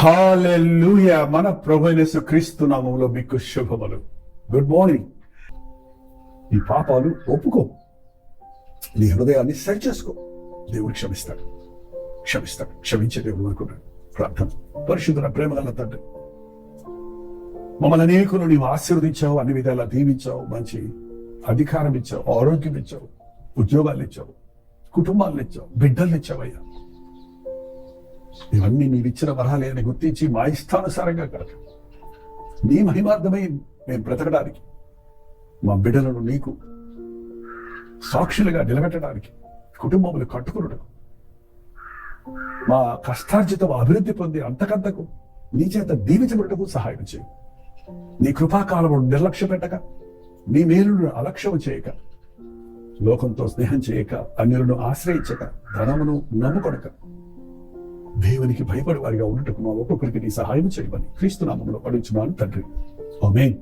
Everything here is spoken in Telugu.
హల్లెలూయా. మన ప్రభువైన యేసుక్రీస్తు నామములో మీకు శుభములు. Good morning. నీ పాపాలు ఒప్పుకో, నీ హృదయాన్ని సరి చేసుకో. దేవుడు క్షమిస్తాడు, క్షమించే దేవుడు అనుకున్నాడు. ప్రార్థన. పరిశుద్ధుల ప్రేమగల తండ్రి, మమ్మల్ని అనేకులు నీవు ఆశీర్వదించావు, అన్ని విధాలా దీవించావు, మంచి అధికారం ఇచ్చావు, ఆరోగ్యం ఇచ్చావు, ఉద్యోగాలు ఇచ్చావు, కుటుంబాలను ఇచ్చావు, బిడ్డలు ఇచ్చావయ్యా. ఇవన్నీ నీవిచ్చిన వరాలే అని గుర్తించి మా ఇష్టానుసారంగా కాదు, నీ మహిమార్థమై మేము బ్రతకడానికి, మా బిడ్డలను నీకు సాక్షులుగా నిలబెట్టడానికి, కుటుంబములు కట్టుకున్నటకు, మా కష్టార్జితం అభివృద్ధి పొంది అంతకంతకు నీ చేత దీవించబడటకు సహాయం చేయి. నీ కృపాకాలము నిర్లక్ష్య పెట్టక, నీ మేలును అలక్ష్యం చేయక, లోకంతో స్నేహం చేయక, అన్యులను ఆశ్రయించక, ధనమును నమ్ముకొనక, దేవునికి భయపడే వారిగా ఉండటకు మా ఒక్కొక్కరికి నీ సహాయం చేయమని క్రీస్తు నామములో అడుగుచున్నాను తండ్రి. ఆమేన్.